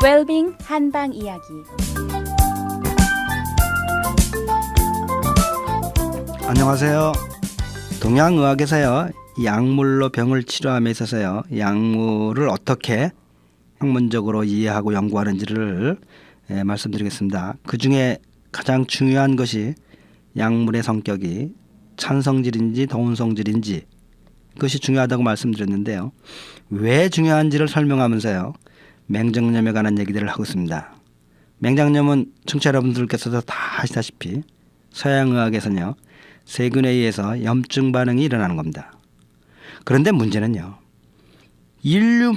웰빙 한방 이야기. 안녕하세요. 동양의학에서요, 약물로 병을 치료함에 있어서요, 약물을 어떻게 학문적으로 이해하고 연구하는지를 말씀드리겠습니다. 그 중에 가장 중요한 것이 약물의 성격이 찬성질인지 더운성질인지, 그것이 중요하다고 말씀드렸는데요. 왜 중요한지를 설명하면서요, 맹장염에 관한 얘기들을 하고 있습니다. 맹장염은 청취자 여러분들께서도 다 아시다시피 서양의학에서는요, 세균에 의해서 염증 반응이 일어나는 겁니다. 그런데 문제는요, 인류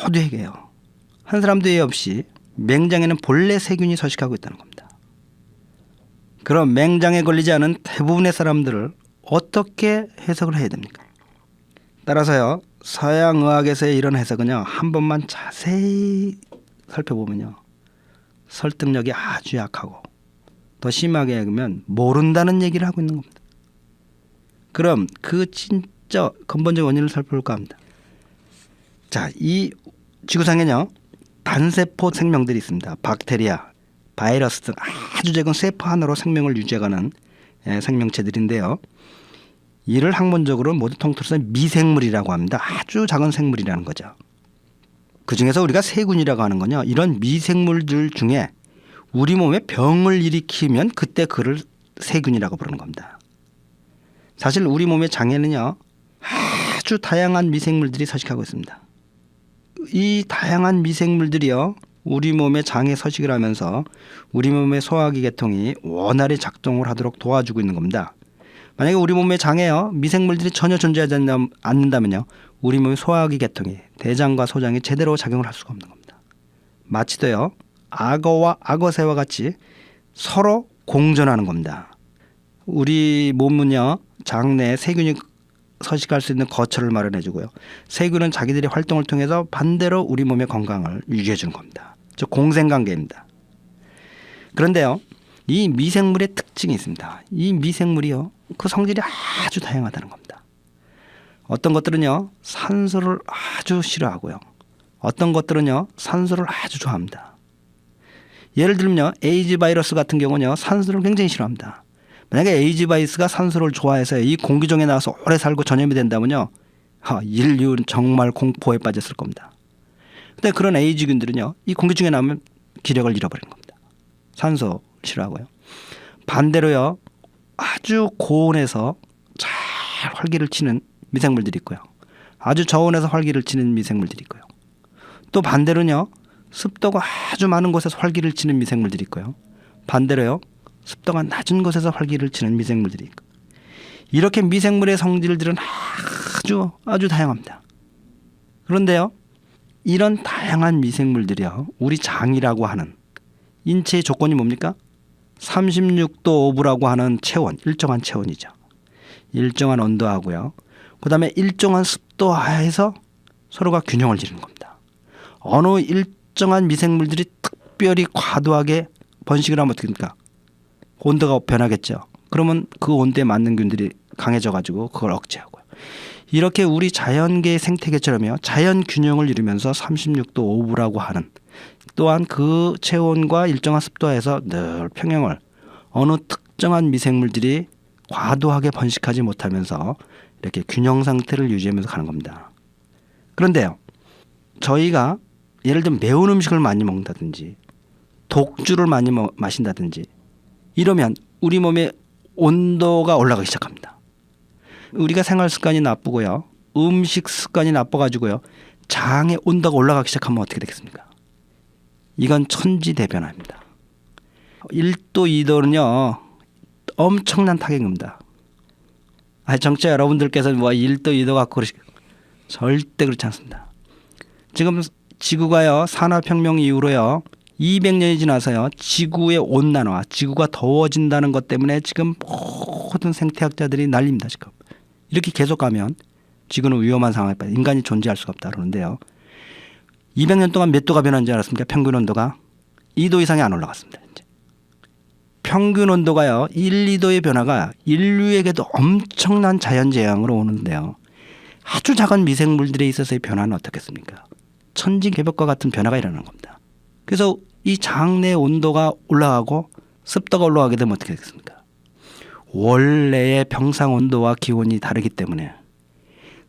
모두에게요, 한 사람도 예외 없이 맹장에는 본래 세균이 서식하고 있다는 겁니다. 그럼 맹장에 걸리지 않은 대부분의 사람들을 어떻게 해석을 해야 됩니까? 따라서요, 서양의학에서의 이런 해석은요, 한 번만 자세히 살펴보면요, 설득력이 아주 약하고, 더 심하게 얘기하면 모른다는 얘기를 하고 있는 겁니다. 그럼 그 진짜 근본적 원인을 살펴볼까 합니다. 자, 이 지구상에는요, 단세포 생명들이 있습니다. 박테리아, 바이러스 등 아주 작은 세포 하나로 생명을 유지해가는 생명체들인데요. 이를 학문적으로 모두 통틀어서 미생물이라고 합니다. 아주 작은 생물이라는 거죠. 그중에서 우리가 세균이라고 하는 건요, 이런 미생물들 중에 우리 몸에 병을 일으키면 그때 그를 세균이라고 부르는 겁니다. 사실 우리 몸의 장에는요, 아주 다양한 미생물들이 서식하고 있습니다. 이 다양한 미생물들이요, 우리 몸의 장에 서식을 하면서 우리 몸의 소화기 계통이 원활히 작동을 하도록 도와주고 있는 겁니다. 만약에 우리 몸의 장에요, 미생물들이 전혀 존재하지 않는다면요, 우리 몸의 소화기 계통이, 대장과 소장이 제대로 작용을 할 수가 없는 겁니다. 마치도요, 악어와 악어새와 같이 서로 공존하는 겁니다. 우리 몸은요, 장내에 세균이 서식할 수 있는 거처를 마련해 주고요, 세균은 자기들의 활동을 통해서 반대로 우리 몸의 건강을 유지해 주는 겁니다. 즉 공생관계입니다. 그런데요, 이 미생물의 특징이 있습니다. 이 미생물이요, 그 성질이 아주 다양하다는 겁니다. 어떤 것들은요, 산소를 아주 싫어하고요, 어떤 것들은요, 산소를 아주 좋아합니다. 예를 들면요, 에이즈 바이러스 같은 경우는요, 산소를 굉장히 싫어합니다. 만약에 에이즈 바이러스가 산소를 좋아해서 이 공기 중에 나와서 오래 살고 전염이 된다면요, 인류는 정말 공포에 빠졌을 겁니다. 근데 그런 에이즈균들은요, 이 공기 중에 나오면 기력을 잃어버리는 겁니다. 산소 싫어하고요. 반대로요, 아주 고온에서 잘 활기를 치는 미생물들이 있고요, 아주 저온에서 활기를 치는 미생물들이 있고요, 또 반대로는요, 습도가 아주 많은 곳에서 활기를 치는 미생물들이 있고요, 반대로요, 습도가 낮은 곳에서 활기를 치는 미생물들이 있고, 이렇게 미생물의 성질들은 아주 다양합니다. 그런데요, 이런 다양한 미생물들이요, 우리 장이라고 하는 인체의 조건이 뭡니까? 36도 오브라고 하는 체온, 일정한 체온이죠. 일정한 온도하고요, 그 다음에 일정한 습도 하에서 서로가 균형을 이루는 겁니다. 어느 일정한 미생물들이 특별히 과도하게 번식을 하면 어떻게 됩니까? 온도가 변하겠죠. 그러면 그 온도에 맞는 균들이 강해져 가지고 그걸 억제하고요. 이렇게 우리 자연계의 생태계처럼요, 자연 균형을 이루면서 36도 오브라고 하는, 또한 그 체온과 일정한 습도에서 늘 평형을, 어느 특정한 미생물들이 과도하게 번식하지 못하면서 이렇게 균형 상태를 유지하면서 가는 겁니다. 그런데요, 저희가 예를 들면 매운 음식을 많이 먹는다든지 독주를 많이 마신다든지 이러면 우리 몸의 온도가 올라가기 시작합니다. 우리가 생활 습관이 나쁘고요, 음식 습관이 나빠가지고요, 장의 온도가 올라가기 시작하면 어떻게 되겠습니까? 이건 천지대변화입니다. 1도, 2도는요, 엄청난 타격입니다. 정치자 여러분들께서 뭐 1도, 2도 갖고 절대 그렇지 않습니다. 지금 지구가요, 산업혁명 이후로요, 200년이 지나서요, 지구의 온난화, 지구가 더워진다는 것 때문에 지금 모든 생태학자들이 난립니다. 지금 이렇게 계속 가면 지구는 위험한 상황에 빠져 인간이 존재할 수가 없다 그러는데요, 200년 동안 몇 도가 변한 줄 알았습니까? 평균 온도가 2도 이상이 안 올라갔습니다. 이제. 평균 온도가요, 1, 2도의 변화가 인류에게도 엄청난 자연재앙으로 오는데요, 아주 작은 미생물들에 있어서의 변화는 어떻겠습니까? 천지개벽과 같은 변화가 일어나는 겁니다. 그래서 이 장내 온도가 올라가고 습도가 올라가게 되면 어떻게 되겠습니까? 원래의 평상 온도와 기온이 다르기 때문에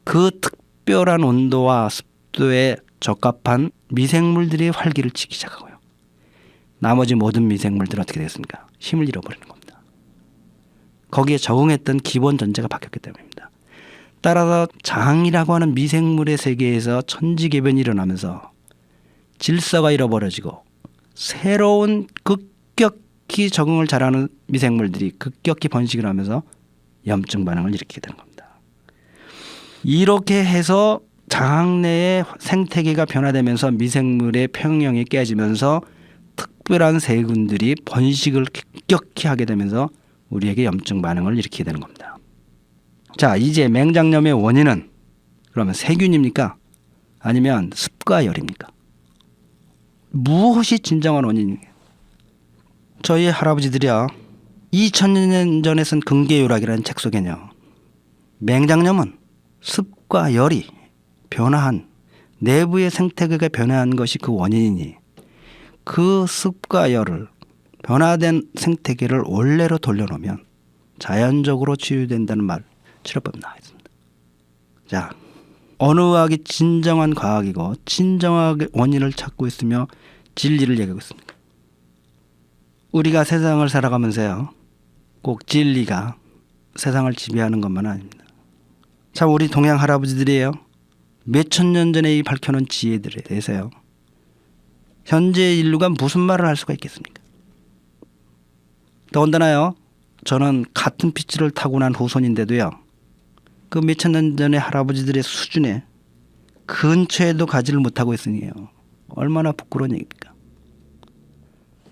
그 특별한 온도와 습도에 적합한 미생물들이 활기를 치기 시작하고요. 나머지 모든 미생물들은 어떻게 되겠습니까? 힘을 잃어버리는 겁니다. 거기에 적응했던 기본 전제가 바뀌었기 때문입니다. 따라서 장이라고 하는 미생물의 세계에서 천지개변이 일어나면서 질서가 잃어버려지고 새로운 급격히 적응을 잘하는 미생물들이 급격히 번식을 하면서 염증 반응을 일으키게 되는 겁니다. 이렇게 해서 장 내의 생태계가 변화되면서 미생물의 평형이 깨지면서 특별한 세균들이 번식을 급격히 하게 되면서 우리에게 염증 반응을 일으키게 되는 겁니다. 자, 이제 맹장염의 원인은 그러면 세균입니까? 아니면 습과 열입니까? 무엇이 진정한 원인입니까? 저희 할아버지들이요, 2000년 전에 쓴 근계요락이라는 책 속에는요, 맹장염은 습과 열이 변화한 내부의 생태계가 변화한 것이 그 원인이니 그 습과 열을 변화된 생태계를 원래로 돌려놓으면 자연적으로 치유된다는 말 치료법 나와 있습니다. 자, 어느 의학이 진정한 과학이고 진정하게 원인을 찾고 있으며 진리를 얘기하고 있습니까? 우리가 세상을 살아가면서요, 꼭 진리가 세상을 지배하는 것만 아닙니다. 참, 우리 동양 할아버지들이에요, 몇천 년 전에 이 밝혀놓은 지혜들에 대해서요, 현재 인류가 무슨 말을 할 수가 있겠습니까? 더군다나요, 저는 같은 피치를 타고난 후손인데도요, 그 몇천 년 전의 할아버지들의 수준에 근처에도 가지를 못하고 있으니요, 얼마나 부끄러운 얘기입니까?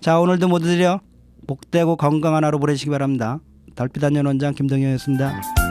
자, 오늘도 모두들요, 복되고 건강한 하루 보내시기 바랍니다. 달빛 안녕 원장 김동현이었습니다.